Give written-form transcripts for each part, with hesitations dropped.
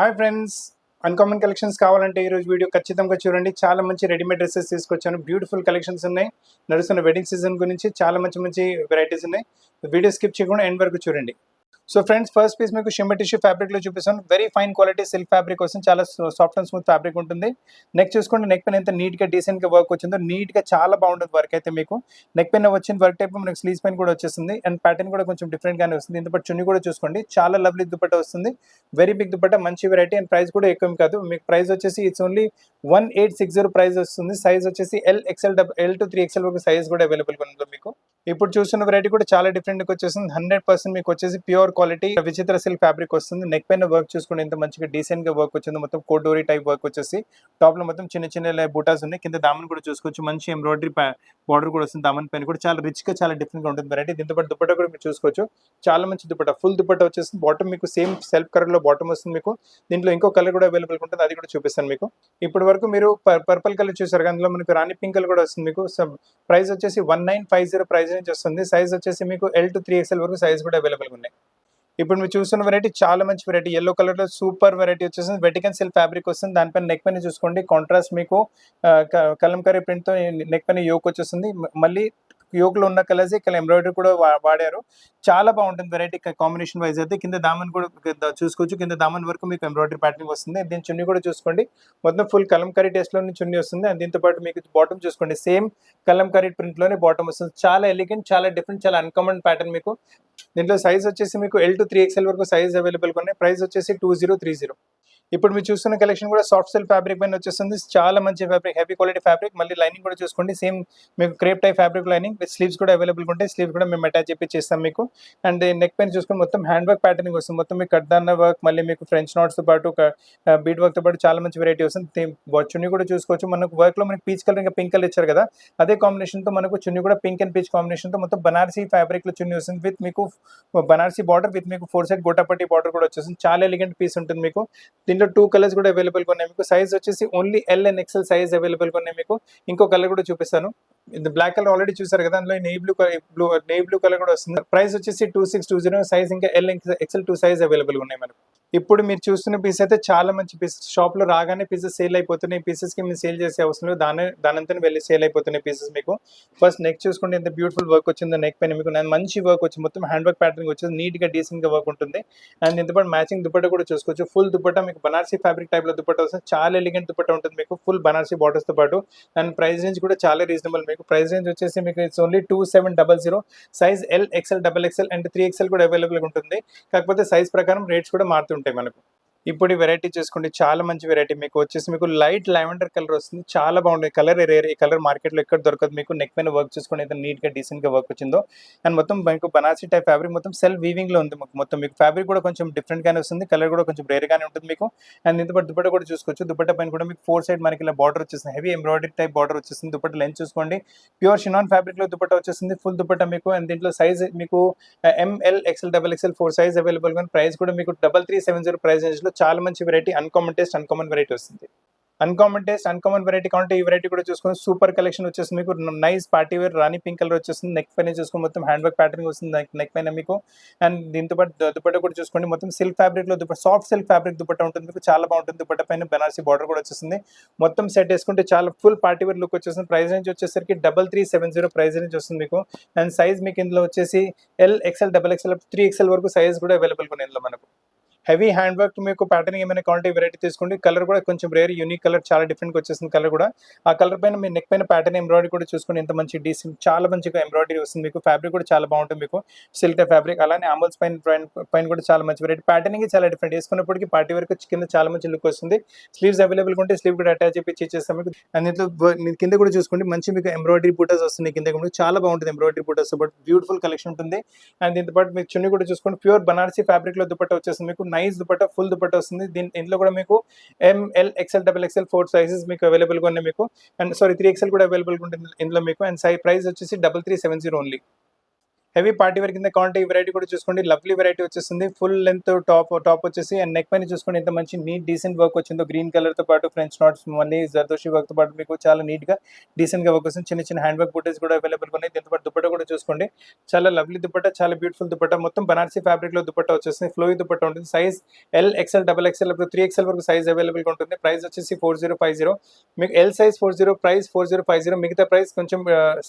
Hi friends, uncommon collections కావాలంటే ఈరోజు video ఖచ్చితంగా చూడండి. చాలా మంచి రెడీమేడ్ డ్రెస్సెస్ తీసుకొచ్చాను. బ్యూటిఫుల్ కలెక్షన్స్ ఉన్నాయి. నడుస్తున్న వెడ్డింగ్ సీజన్ గురించి చాలా మంచి వెరైటీస్ ఉన్నాయి. వీడియో స్కిప్ చేయకుండా ఎండ్ వరకు చూడండి. సో ఫ్రెండ్స్, ఫస్ట్ పీస్ మీకు షిమ్మర్ టిష్యూ ఫ్యాబ్రిక్లో చూపిస్తాను. Very fine quality silk fabric వస్తుంది. చాలా సాఫ్ట్ అండ్ స్మూత్ ఫ్యాబ్రిక్ ఉంటుంది. నెక్ చూసుకోండి, నెక్ పైన ఎంత నీట్గా డీసెంట్గా వర్క్ వచ్చిందో, నీట్గా చాలా బాగుంటుంది వర్క్ అయితే మీకు. నెక్ పైన వచ్చిన వర్క్ టైప్ మనకి స్లీవ్స్ పైన కూడా వచ్చేస్తుంది. అండ్ ప్యాటర్న్ కూడా కొంచెం డిఫరెంట్గానే వస్తుంది. ఇంత చున్నీ కూడా చూసుకోండి, చాలా లవ్లీ దుపట్టా వస్తుంది. వెరీ బిగ్ దుపట్టా, మంచి వెరైటీ. అండ్ ప్రైస్ కూడా ఎక్కువ కాదు. మీకు ప్రైస్ వచ్చేసి ఇట్స్ ఓన్లీ 1860 ప్రైస్ వస్తుంది. సైజ్ వచ్చేసి L to 3XL వరకు సైజ్ కూడా అవైలబుల్గా ఉంది మీకు. ఇప్పుడు చూస్తున్న వెరైటీ కూడా చాలా డిఫరెంట్గా వచ్చేస్తుంది. 100% మీకు వచ్చేసి ప్యూర్ క్వాలిటీ విచిత్ర సిల్క్ ఫ్యాబ్రిక్ వస్తుంది. నెక్ పైన వర్క్ చూసుకుంటే ఎంత మంచిగా డీసెంట్ గా వర్క్ వచ్చింది. మొత్తం కోడోరీ టైప్ వర్క్ వచ్చేసి టాప్ లో మొత్తం చిన్న బూటాస్ ఉన్నాయి. కింద దామన్ కూడా చూసుకోవచ్చు, మంచి ఎంబ్రాయిడరీ బార్డర్ కూడా వస్తుంది. దామన్ పైన కూడా చాలా రిచ్ గా చాలా డిఫరెంట్ గా ఉంటుంది వెరైటీ. దీంతో పాటు దుపట్టా కూడా మీరు చూసుకోవచ్చు, చాలా మంచి దుపట్టా. ఫుల్ దుపట్టా వచ్చేసి బాటమ్ మీకు సేమ్ సెల్ఫ్ కలర్ లో బాటమ్ వస్తుంది మీకు. దీంట్లో ఇంకో కలర్ కూడా అవైలబుల్ ఉంటుంది, అది కూడా చూపిస్తాను మీకు. ఇప్పటి వరకు మీరు పర్పుల్ కలర్ చూసారు, అందులో మనకు రాణి పింక్ కలర్ కూడా వస్తుంది మీకు. ప్రైస్ వచ్చేసి 1950 ప్రైస్ నుంచి వస్తుంది. సైజ్ వచ్చేసి మీకు L to 3XL వరకు సైజ్ కూడా అవైలబుల్ ఉన్నాయి. ఇప్పుడు మీరు చూస్తున్న వెరైటీ చాలా మంచి వెరైటీ, ఎల్లో కలర్ లో సూపర్ వెరైటీ వచ్చేసింది. వెటికన్ సిల్క్ ఫ్యాబ్రిక్ వస్తుంది. దానిపైన నెక్ పైన చూసుకోండి, కాంట్రాస్ట్ మీకు కలంకారీ ప్రింట్ తో నెక్ పైన యోక్ వచ్చేస్తుంది. మళ్ళీ యోక్ లో ఉన్న కలర్స్ ఇక్కడ ఎంబ్రాయిడరీ కూడా వాడారు. చాలా బాగుంటుంది వెరైటీ కాంబినేషన్ వైజ్ అయితే. కింద దామన్ కూడా చూసుకోవచ్చు, కింద దామన్ వరకు మీకు ఎంబ్రాయిడరీ ప్యాటర్న్ వస్తుంది. దీని చున్నీ కూడా చూసుకోండి, మొత్తం ఫుల్ కలంకారీ టేస్ట్ లోని చున్నీ వస్తుంది. అండ్ దీంతో పాటు మీకు బాటమ్ చూసుకోండి, సేమ్ కలంకారీ ప్రింట్ లోనే బాటమ్ వస్తుంది. చాలా ఎలిగెంట్, చాలా డిఫరెంట్, చాలా అన్కామన్ ప్యాటర్న్ మీకు. దీంట్లో సైజ్ వచ్చేసి మీకు L to 3XL వరకు సైజ్ అవైలబుల్ ఉన్నాయి. ప్రైస్ వచ్చేసి 2030. ఇప్పుడు మీరు చూస్తున్న కలెక్షన్ కూడా సాఫ్ట్ సిల్క్ ఫ్యాబ్రిక్ పైన వచ్చేస్తుంది. చాలా మంచి ఫ్యాబ్రిక్, హెవీ క్వాలిటీ ఫ్యాబ్రిక్. మళ్ళీ లైనింగ్ కూడా చూసుకోండి, సేమ్ మీకు crepe type fabric lining with sleeves కూడా అవైలబుల్ ఉంటాయి. స్లీవ్స్ కూడా మేము అటాచ్ చెప్పి చేస్తాం మీకు. అండ్ నెక్ పైన చూసుకుని మొత్తం హ్యాండ్ వర్క్ ప్యాటర్నింగ్ వస్తుంది. మొత్తం మీకు కడ్దాన్న వర్క్, మళ్ళీ మీకు ఫ్రెంచ్ నాట్స్ తో పాటు బీట్ వర్క్ తో పాటు చాలా మంచి వెరైటీ వస్తుంది. చున్నీ కూడా చూసుకోవచ్చు, మనకు వర్క్ లో మనకి పీచ్ కలర్ ఇంకా పింక్ కలర్ ఇచ్చారు కదా, అదే కాంబినేషన్ తో మనకు చున్నీ కూడా పింక్ అండ్ పీచ్ కాంబినేషన్ తో మొత్తం బనారసీ ఫ్యాబ్రిక్ లో చున్నీ వస్తుంది. విత్ మీకు బనారసీ బార్డర్, విత్ మీకు 4 సైడ్ గోటాపట్టి బార్డర్ కూడా వచ్చేస్తుంది. చాలా ఎలిగెంట్ పీస్ ఉంటుంది మీకు. దీంట్లో 2 కలర్స్ కూడా అవైలబుల్ ఉన్నాయి మీకు. సైజ్ వచ్చేసి only L and XL size available ఉన్నాయి మీకు. ఇంకో కలర్ కూడా చూపిస్తాను. ఇది బ్లాక్ కలర్ ఆల్రెడీ చూసారు కదా, అందులో నేవీ బ్లూ కలర్ కూడా వస్తుంది. ప్రైస్ వచ్చేసి 2620. సైజ్ ఇంకా L and XL 2 size available ఉన్నాయి మనకు. ఇప్పుడు మీరు చూస్తున్న పీస్ అయితే చాలా మంచి పీస్. షాప్ లో రాగానే పీసెస్ సేల్ అయిపోతున్నాయి. పీసెస్ కి మీరు సేల్ చేసే అవసరం లేదు, దానంతా వెళ్ళి సేల్ అయిపోతున్నాయి పీసెస్ మీకు. ఫస్ట్ నెక్ చూసుకుంటే ఎంత బ్యూటిఫుల్ వర్క్ వచ్చిందో నెక్ పైన మీకు. మంచి వర్క్ వచ్చి మొత్తం హ్యాండ్ వర్క్ ప్యాటర్న్ వచ్చేసి నీట్ గా డీసెంట్ గా వర్క్ ఉంటుంది. అండ్ ఇంతపాటు మ్యాచింగ్ దుపట్టా కూడా చూసుకోవచ్చు. ఫుల్ దుపట్టా మీకు బనారసీ ఫ్యాబ్రిక్ టైప్ లో దుపట్టా వస్తుంది. చాలా ఎలిగెంట్ దుపట్టా ఉంటుంది మీకు, ఫుల్ బనారసీ బార్డర్స్ తో పాటు. అండ్ ప్రైస్ రేంజ్ కూడా చాలా రీజనబుల్ మీకు. ప్రైస్ రేంజ్ వచ్చేసి మీకు it's only 2700. Size L, XL, XXL and 3XL కూడా అవైలబుల్ ఉంటుంది. కాకపోతే సైజ్ ప్రకారం రేట్స్ కూడా మారుతుంటాయి మనకు. ఇప్పుడు ఈ వెరైటీ చూసుకోండి, చాలా మంచి వెరైటీ మీకు వచ్చేసి మీకు లైట్ లావెండర్ కలర్ వస్తుంది. చాలా బాగుంది కలర్. రేర్ ఈ కలర్ మార్కెట్ లో ఎక్కడ దొరకదు మీకు. నెక్ పైన వర్క్ చూసుకుని అయితే నీట్ గా డీసెంట్ గా వర్క్ వచ్చిందో. అండ్ మొత్తం మీకు బనారసీ టైప్ ఫ్యాబ్రిక్, మొత్తం సెల్ఫ్ వీవింగ్ లో ఉంది. మొత్తం మీకు ఫ్యాబ్రిక్ కూడా కొంచెం డిఫరెంట్ గానే వస్తుంది. కలర్ కూడా కొంచెం రేర్ గానే ఉంటుంది మీకు. అండ్ ఇంత దుపట్టా కూడా చూసుకోవచ్చు. దుపట్టా పైన కూడా మీకు 4 సైడ్ మనకి ఇలా బార్డర్ వచ్చేస్తుంది. హెవీ ఎంబ్రాయిడరీ టైప్ బార్డర్ వచ్చేస్తుంది. దుపట్టా లెంత్ చూసుకోండి, ప్యూర్ షినాన్ ఫ్యాబ్రిక్ లో దుపట్టా వచ్చేస్తుంది. ఫుల్ దుపట్టా మీకు. అండ్ దీంట్లో సైజ్ మీకు ML, XL, XXL 4 size available గా. ప్రైస్ కూడా మీకు 3370 ప్రైస్ రేంజ్ లో చాలా మంచి variety. Uncommon taste, uncommon variety వస్తుంది. అన్కామన్ టేస్ట్, అన్కామన్ వెరైటీ కావాలంటే ఈ వెరైటీ కూడా చూసుకుని సూపర్ కలెక్షన్ వచ్చేస్తుంది మీకు. నైస్ పార్టీ వేర్ రాణి పింక్ కలర్ వచ్చేస్తుంది. నెక్ పైన చూసుకుని మొత్తం హ్యాండ్ వర్క్ ప్యాటర్న్ వస్తుంది నెక్ పైన మీకు. అండ్ దీంతో పాటు దుపట్టా కూడా చూసుకోండి, మొత్తం సిల్క్ ఫ్యాబ్రిక్ లో సాఫ్ట్ సిల్క్ ఫ్యాబ్రిక్ దుపట్టా ఉంటుంది మీకు. చాలా బాగుంటుంది. దుపట్టా పైన బనారసీ బార్డర్ కూడా వచ్చేస్తుంది. మొత్తం సెట్ వేసుకుంటే చాలా ఫుల్ పార్టీ వేర్ లుక్ వచ్చేస్తుంది. ప్రైస్ రేంజ్ వచ్చేసరికి 3370 ప్రైస్ రేంజ్ వస్తుంది మీకు. అండ్ సైజ్ మీకు ఇందులో వచ్చేసి L, XL, XXL 3XL వరకు సైజ్ కూడా అవైలబుల్ ఉన్నాయి ఇందులో మనకు. హెవీ హ్యాండ్ వర్క్ మీకు ప్యాటర్న్ ఏమైనా క్వాలిటీ వెరైటీ తీసుకోండి. కలర్ కూడా కొంచెం రేర్, యూనిక్ కలర్, చాలా డిఫరెంట్ వచ్చేసింది కలర్ కూడా. ఆ కలర్ పైన మీ నెక్ పైన ప్యాటర్న్ ఎంబ్రాయిడరీ కూడా చూసుకుని ఎంత మంచి డీసెంట్, చాలా మంచిగా ఎంబ్రాయిడరీ వస్తుంది మీకు. ఫ్యాబ్రిక్ కూడా చాలా బాగుంటుంది మీకు, సిల్క్ ఫ్యాబ్రిక్. అలానే అమల్స్ పైన కూడా చాలా మంచి వెరైటీ. ప్యాటర్నింగ్ చాలా డిఫరెంట్. వేసుకున్నప్పటికీ పార్టీ వరకు కింద చాలా మంచి లుక్ వస్తుంది. స్లీవ్స్ అవైలబుల్ ఉంటే స్లీవ్ కూడా అటాచ్ చేసి చేస్తాం మీకు. అండ్ ఇంట్లో కింద కూడా చూసుకోండి, మంచి మీకు ఎంబ్రాయిడరీ బూటాస్ వస్తుంది కింద కూడా. చాలా బాగుంటుంది embroidery buttas, but beautiful collection ఉంటుంది. అండ్ దీంతో పాటు మీకు చున్నీ కూడా చూసుకోండి, ప్యూర్ బనారసీ ఫ్యాబ్రిక్ లో దుపట్టా వచ్చేస్తుంది మీకు. నైస్ దుపట్టా, ఫుల్ దుపట్టా వస్తుంది. ఇంట్లో కూడా మీకు ML, XL, XXL 4 సైజెస్ మీకు అవైలబుల్ గా ఉన్నాయి మీకు. అండ్ 3XL కూడా అవైలబుల్ ఉంటుంది ఇందులో మీకు. అండ్ ప్రైస్ వచ్చేసి 3370 ఓన్లీ. హెవీ పార్టీ వేర్ కింద కావాలంటే ఈ వెరైటీ కూడా చూసుకోండి. లవ్లీ వెరైటీ వచ్చేస్తుంది. ఫుల్ లెంత్ టాప్ వచ్చేసి అండ్ నెక్ పైన చూసుకోండి ఎంత మంచి నీట్ డీసెంట్ వర్క్ వచ్చిందో. గ్రీన్ కలర్ తో పాటు ఫ్రెంచ్ నాట్స్ మళ్ళీ జర్దోషి వర్క్ తో పాటు మీకు చాలా నీట్ గా డీసెంట్ గా వర్క్ వస్తుంది. చిన్న చిన్న హ్యాండ్ వర్క్ బూటీస్ కూడా అవైలబుల్ ఉన్నాయి. దీంతో పాటు దుపట్టా కూడా చూసుకోండి. చాలా లవ్లీ దుపట్టా, చాలా బ్యూటిఫుల్ దుపట్టా. మొత్తం బనారసి ఫ్యాబ్రిక్ లో దుపట్టా వచ్చేస్తుంది. ఫ్లోయి దుపట్టా ఉంటుంది. Size L XL double XL 3XL వరకు సైజ్ అవైలబుల్ గా ఉంటుంది. ప్రైస్ వచ్చేసి 4050. మీకు ఎల్ సైజ్ 40, ప్రైస్ 4050. మిగతా ప్రైస్ కొంచెం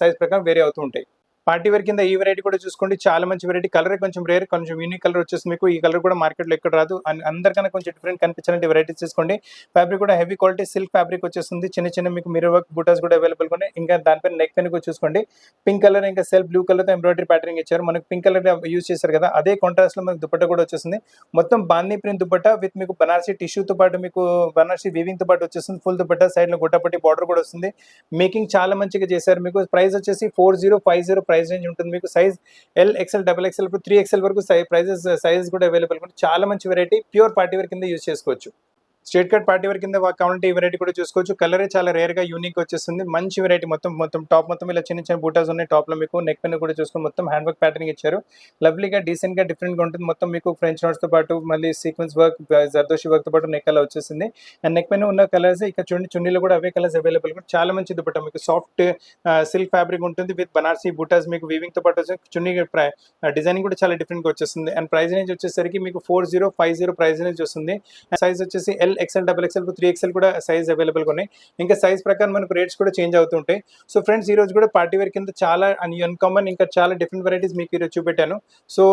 సైజ్ ప్రకారం వేరే అవుతూ ఉంటాయి. పార్టీ వేర్ కింద ఈ వెరైటీ కూడా చూసుకోండి. చాలా మంచి వెరైటీ. కలర్ కొంచెం రేర్, కొంచెం యూనిక్ కలర్ వచ్చేసి మీకు ఈ కలర్ కూడా మార్కెట్లో ఎక్కడ రాదు. అందరికన్నా కొంచెం డిఫరెంట్ కనిపించాలంటే వెరైటీస్ తీసుకోండి. ఫ్యాబ్రిక్ కూడా హెవీ క్వాలిటీ సిల్క్ ఫ్యాబ్రిక్ వచ్చేస్తుంది. చిన్న చిన్న మీకు మిర్రర్ వర్క్ బూటాస్ కూడా అవైలబుల్ ఉన్నాయి. ఇంకా దానిపైన నెక్ పైన కూడా చూసుకోండి. పింక్ కలర్ ఇంకా సెల్ఫ్ బ్లూ కలర్ తో ఎంబ్రాయిడరీ ప్యాటర్నింగ్ ఇచ్చారు. మనకు పింక్ కలర్ యూజ్ చేశారు కదా, అదే కాంట్రాస్ట్ లో మనకు దుపట్టా కూడా వచ్చేస్తుంది. మొత్తం బాందీ ప్రింట్ దుపట్టా విత్ మీకు బనారసి టిష్యూతో పాటు మీకు బనారసి వీవింగ్ తో పాటు వచ్చేస్తుంది. ఫుల్ దుపట్టా, సైడ్ లో గొట్టపట్టి బార్డర్ కూడా వస్తుంది. మేకింగ్ చాలా మంచిగా చేశారు. మీకు ప్రైస్ వచ్చేసి 4050 ప్రైస్ రేంజ్ ఉంటుంది. మీకు size L XL double XL 3XL వరకు సైజ్ కూడా అవైలబుల్ ఉంటుంది. చాలా మంచి వెరైటీ. ప్యూర్ పార్టీ వేర్ కింద యూజ్ చేసుకోవచ్చు. స్ట్రేట్ కట్ పార్టీ వేర్ కింద కావాలంటే ఈ వెరైటీ కూడా చూసుకోవచ్చు. కలరే చాలా రేర్ గా యూనిక్ వచ్చేస్తుంది. మంచి వెరైటీ. మొత్తం టాప్ మొత్తం ఇలా చిన్న చిన్న బూటాస్ ఉన్నాయి. టాప్ లో మీకు నెక్ పైన కూడా చూసుకొని మొత్తం హ్యాండ్ వర్క్ ప్యాటర్నింగ్ ఇచ్చారు. లవ్లీగా డీసెంట్ గా డిఫరెంట్ గా ఉంటుంది. మొత్తం మీకు ఫ్రెంచ్ నోట్స్ తో పాటు మళ్ళీ సీక్వెన్స్ వర్క్, జర్దోషి వర్క్ తో పాటు నెక్ అలా వచ్చేసింది. అండ్ నెక్ పైన ఉన్న కలర్స్ ఇక్కడ చూడండి, చున్నీలో కూడా అవే కలర్స్ అవైలబుల్. చాలా మంచి దుపట్టా. మీకు సాఫ్ట్ సిల్క్ ఫ్యాబ్రిక్ ఉంటుంది విత్ బనారసి బూటాస్ మీకు వీవింగ్ తో పాటు చున్నీ డిజైనింగ్ కూడా చాలా డిఫరెంట్ గా వచ్చేస్తుంది. అండ్ ప్రైస్ రేంజ్ వచ్చేసరికి మీకు 4050 ప్రైస్ రేంజ్ వస్తుంది. సైజ్ వచ్చేసి L XL double XL 3XL కూడా సైజ్ అవైలబుల్ ఉన్నాయి. ఇంకా సైజ్ ప్రకారం మనకు రేట్స్ కూడా చేంజ్ అవుతుంటాయి. సో ఫ్రెండ్స్, ఈ రోజు కూడా పార్టీ వేర్ కింద చాలా అన్కామన్ ఇంకా చాలా డిఫరెంట్ వెరైటీస్ మీకు ఈరోజు చూపెట్టాను. సో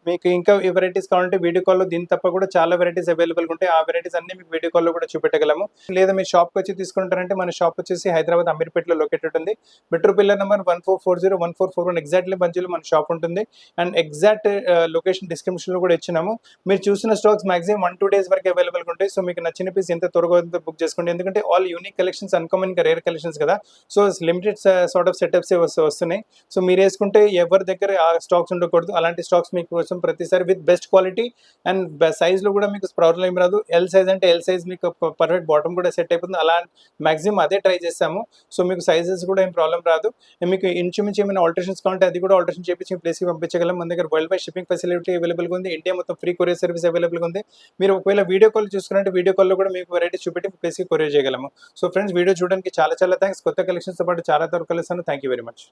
మీకు ఇంకా ఈ వెరైటీస్ కావాలంటే వీడియో కాల్లో దీని తప్ప కూడా చాలా వెరైటీస్ అవైలబుల్ ఉంటాయి. ఆ వెరైటీస్ అన్ని మీకు వీడియో కాల్లో కూడా చూపెట్టగలము. లేదా మీరు షాప్కి వచ్చి తీసుకుంటారంటే మన షాప్ వచ్చేసి హైదరాబాద్ అమీర్పేటలో లొకేటెడ్ ఉంది. మెట్రో పిల్లర్ నెంబర్ 1440-1441 ఎగ్జాక్ట్లీ బంజులో మన షాప్ ఉంటుంది. అండ్ ఎగ్జాక్ట్ లొకేషన్ డిస్క్రిప్షన్ లో కూడా ఇచ్చినాము. మీరు చూసిన స్టాక్స్ మాక్సిమం 1-2 డేస్ వరకు అవైలబుల్ ఉంటాయి. సో మీకు నచ్చిన పీస్ ఎంత త్వరగా బుక్ చేసుకోండి. ఎందుకంటే ఆల్ యూనిక్ కలెక్షన్స్, అన్కామన్ ఇంకా రేర్ కలెక్షన్స్ కదా. So limited sort of setups వస్తున్నాయి. సో మీరు వేసుకుంటే ఎవరి దగ్గర ఆ స్టాక్స్ ఉండకూడదు. అలాంటి స్టాక్స్ మీకు కోసం ప్రతిసారి with best quality and size లో కూడా మీకు ప్రాబ్లం ఏం రాదు. ఎల్ సైజ్ అంటే ఎల్ సైజ్ మీకు పర్ఫెక్ట్ బాటమ్ కూడా సెట్ అయిపోతుంది. అలా మాక్సిమం అదే ట్రై చేస్తాము. సో మీకు సైజెస్ కూడా ఏం ప్రాబ్లం రాదు. మీకు ఇంచుమించు ఏమైనా ఆల్టరేషన్స్ కావాలంటే అది కూడా ఆల్టరేషన్ చేపించి ప్లేస్కి పంపించగలం. మన దగ్గర world wide shipping facility available ఉంది. ఇండియా మొత్తం ఫ్రీ కొరియర్ సర్వీస్ అవైలబుల్ ఉంది. మీరు ఒకవేళ వీడియో కాల్ చూసుకున్నట్టు వీడియో కాల్లో కూడా మీకు వెరైటీ చూపెట్టి ప్లేస్కి కొరియర్ చేయగలము. సో ఫ్రెండ్స్, వీడియో చూడడానికి చాలా థ్యాంక్స్. కొత్త కలెక్షన్స్తో పాటు చాలా త్వరగా కలుస్తాను. Thank you very much.